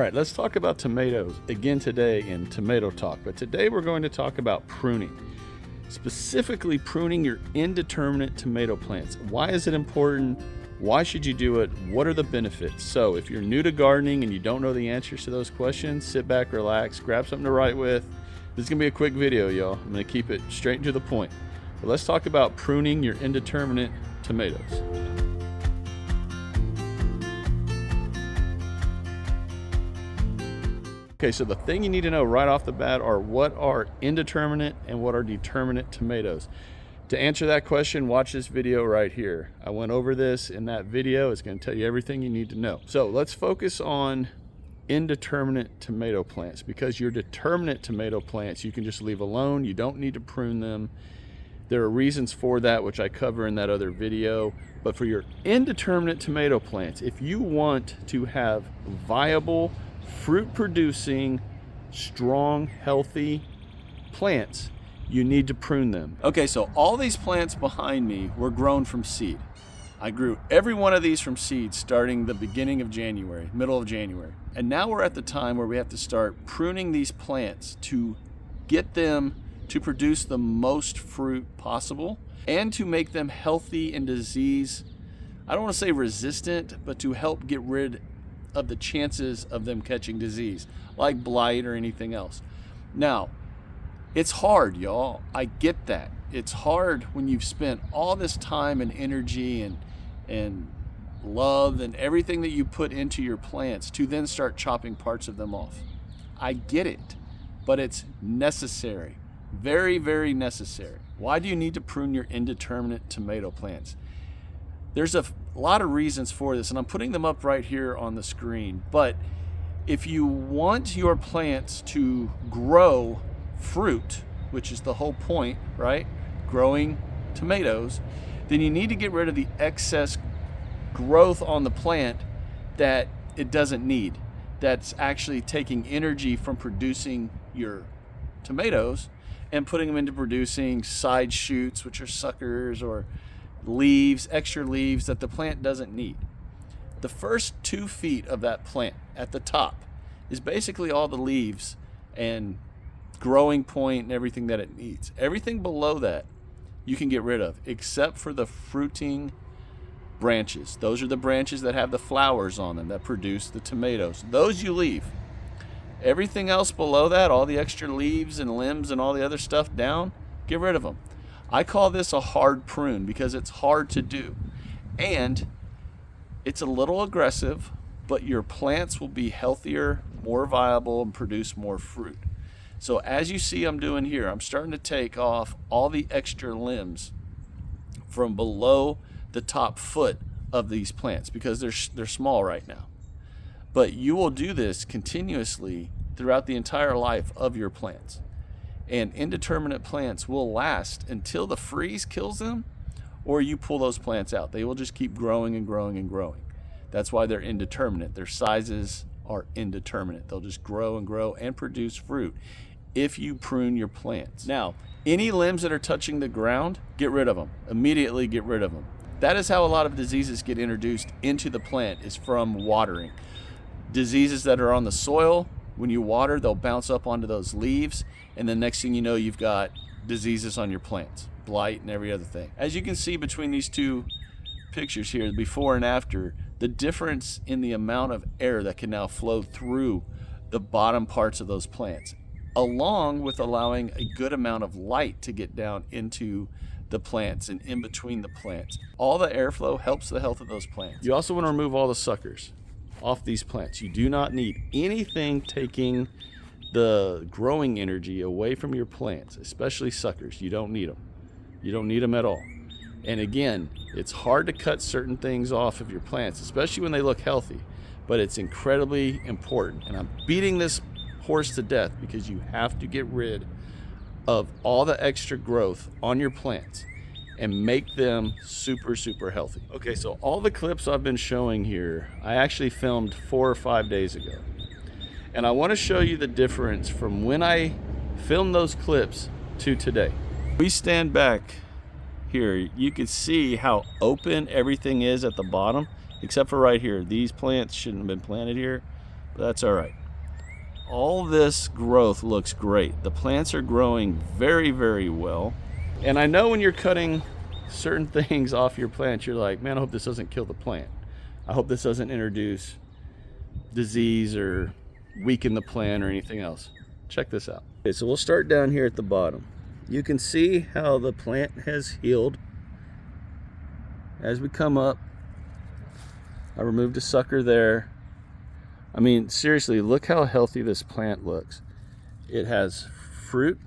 right, let's talk about tomatoes again today in Tomato Talk, but today we're going to talk about pruning. Specifically pruning your indeterminate tomato plants. Why is it important? Why should you do it? What are the benefits? So if you're new to gardening and you don't know the answers to those questions, sit back, relax, grab something to write with. This is gonna be a quick video, y'all. I'm gonna keep it straight and to the point. But let's talk about pruning your indeterminate tomatoes. Okay, so the thing you need to know right off the bat are what are indeterminate and what are determinate tomatoes. To answer that question, watch this video right here. I went over this in that video. It's going to tell you everything you need to know. So let's focus on indeterminate tomato plants, because your determinate tomato plants you can just leave alone. You don't need to prune them. There are reasons for that, which I cover in that other video. But for your indeterminate tomato plants, if you want to have viable, fruit-producing, strong, healthy plants, you need to prune them. Okay, so all these plants behind me were grown from seed. I grew every one of these from seed starting the beginning of January, middle of January. And now we're at the time where we have to start pruning these plants to get them to produce the most fruit possible and to make them healthy and disease, I don't want to say resistant, but to help get rid of the chances of them catching disease like blight or anything else. Now, it's hard, y'all. I get that. It's hard when you've spent all this time and energy and love and everything that you put into your plants to then start chopping parts of them off. I get it, but it's necessary. Very, very necessary. Why do you need to prune your indeterminate tomato plants? There's a lot of reasons for this, and I'm putting them up right here on the screen. But if you want your plants to grow fruit, which is the whole point, right? Growing tomatoes, then you need to get rid of the excess growth on the plant that it doesn't need. That's actually taking energy from producing your tomatoes and putting them into producing side shoots, which are suckers, or leaves, extra leaves that the plant doesn't need. The first 2 feet of that plant at the top is basically all the leaves and growing point and everything that it needs. Everything below that you can get rid of, except for the fruiting branches. Those are the branches that have the flowers on them that produce the tomatoes. Those you leave. Everything else below that, all the extra leaves and limbs and all the other stuff down, get rid of them. I call this a hard prune because it's hard to do, and it's a little aggressive, but your plants will be healthier, more viable, and produce more fruit. So as you see I'm doing here, I'm starting to take off all the extra limbs from below the top foot of these plants because they're small right now. But you will do this continuously throughout the entire life of your plants. And indeterminate plants will last until the freeze kills them, or you pull those plants out. They will just keep growing and growing and growing. That's why they're indeterminate. Their sizes are indeterminate. They'll just grow and grow and produce fruit if you prune your plants. Now, any limbs that are touching the ground, get rid of them. Immediately get rid of them. That is how a lot of diseases get introduced into the plant, is from watering. Diseases that are on the soil, when you water, they'll bounce up onto those leaves, and the next thing you know, you've got diseases on your plants, blight and every other thing. As you can see between these two pictures here, before and after, the difference in the amount of air that can now flow through the bottom parts of those plants, along with allowing a good amount of light to get down into the plants and in between the plants. All the airflow helps the health of those plants. You also want to remove all the suckers off these plants. You do not need anything taking the growing energy away from your plants, especially suckers. You don't need them. You don't need them at all. And again, it's hard to cut certain things off of your plants, especially when they look healthy, but it's incredibly important. And I'm beating this horse to death because you have to get rid of all the extra growth on your plants and make them super, super healthy. Okay, so all the clips I've been showing here, I actually filmed 4 or 5 days ago. And I want to show you the difference from when I filmed those clips to today. We stand back here, you can see how open everything is at the bottom, except for right here. These plants shouldn't have been planted here. but that's all right. All this growth looks great. The plants are growing very, very well. And I know when you're cutting certain things off your plant, you're like, man, I hope this doesn't kill the plant. I hope this doesn't introduce disease or weaken the plant or anything else. Check this out. Okay, so we'll start down here at the bottom. You can see how the plant has healed. As we come up, I removed a sucker there. I mean, seriously, look how healthy this plant looks. It has fruit.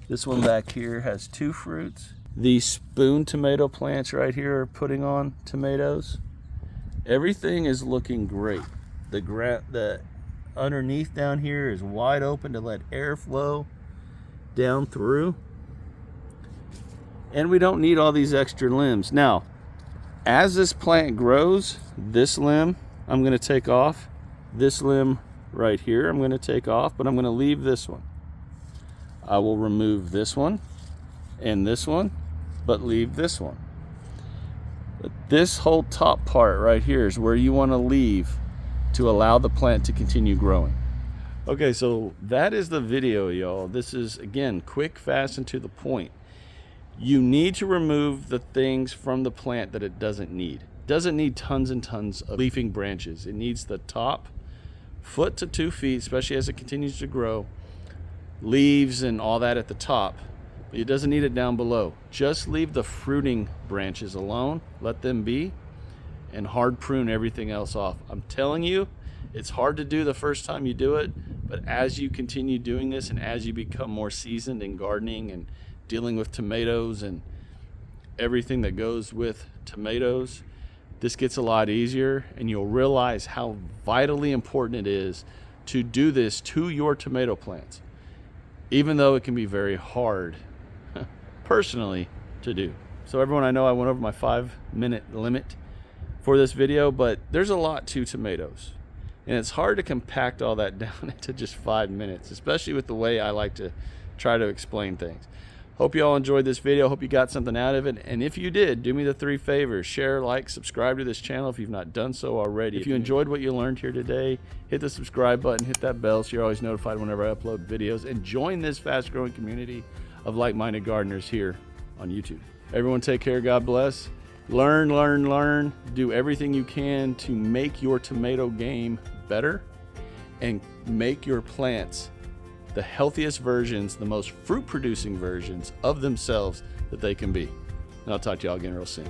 This one back here has 2 fruits. These spoon tomato plants right here are putting on tomatoes. Everything is looking great. The underneath down here is wide open to let air flow down through. And we don't need all these extra limbs. Now, as this plant grows, this limb I'm going to take off. This limb right here I'm going to take off, but I'm going to leave this one. I will remove this one and this one, but leave this one. But this whole top part right here is where you want to leave to allow the plant to continue growing. Okay, so that is the video, y'all. This is, again, quick, fast, and to the point. You need to remove the things from the plant that it doesn't need. It doesn't need tons and tons of leafing branches. It needs the top 1 to 2 feet, especially as it continues to grow, leaves and all that at the top. But it doesn't need it down below. Just leave the fruiting branches alone, let them be, and hard prune everything else off. I'm telling you, it's hard to do the first time you do it, but as you continue doing this and as you become more seasoned in gardening and dealing with tomatoes and everything that goes with tomatoes, this gets a lot easier, and you'll realize how vitally important it is to do this to your tomato plants, even though it can be very hard personally to do. So everyone, I know I went over my 5-minute limit for this video, but there's a lot to tomatoes, and it's hard to compact all that down into just 5 minutes, especially with the way I like to try to explain things. Hope you all enjoyed this video. Hope you got something out of it. And if you did, do me the 3 favors. Share, like, subscribe to this channel if you've not done so already. If you enjoyed what you learned here today, hit the subscribe button, hit that bell so you're always notified whenever I upload videos, and join this fast-growing community of like-minded gardeners here on YouTube. Everyone take care. God bless. Learn, learn, learn. Do everything you can to make your tomato game better and make your plants the healthiest versions, the most fruit producing versions of themselves that they can be. And I'll talk to y'all again real soon.